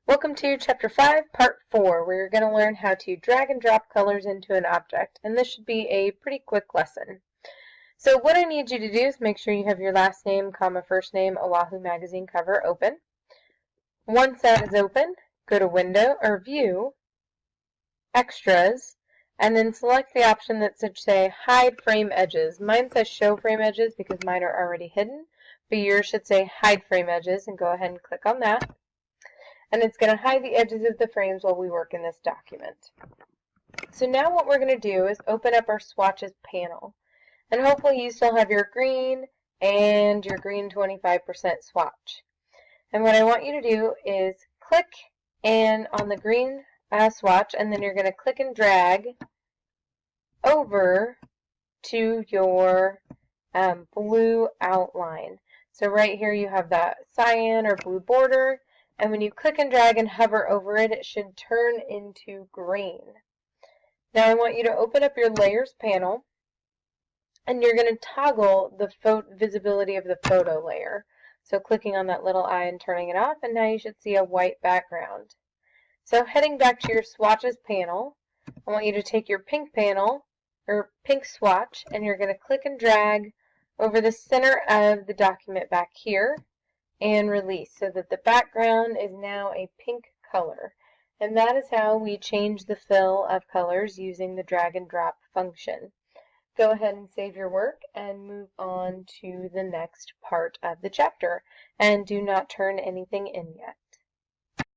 Welcome to Chapter 5, Part 4, where you're going to learn how to drag and drop colors into an object, and this should be a pretty quick lesson. So what I need you to do is make sure you have your last name, first name, Oahu magazine cover open. Once that is open, go to Window or View, Extras, and then select the option that should say Hide Frame Edges. Mine says Show Frame Edges because mine are already hidden, but yours should say Hide Frame Edges, and go ahead and click on that. And it's going to hide the edges of the frames while we work in this document. So now what we're going to do is open up our swatches panel. And hopefully you still have your green and your green 25% swatch. And what I want you to do is click on the green swatch, and then you're going to click and drag over to your blue outline. So right here you have that cyan or blue border. And when you click and drag and hover over it, it should turn into green. Now I want you to open up your Layers panel, and you're going to toggle the visibility of the photo layer. So clicking on that little eye and turning it off, and now you should see a white background. So heading back to your swatches panel, I want you to take your pink panel, or pink swatch, and you're going to click and drag over the center of the document back here, and release so that the background is now a pink color. And that is how we change the fill of colors using the drag and drop function. Go ahead and save your work and move on to the next part of the chapter. And do not turn anything in yet.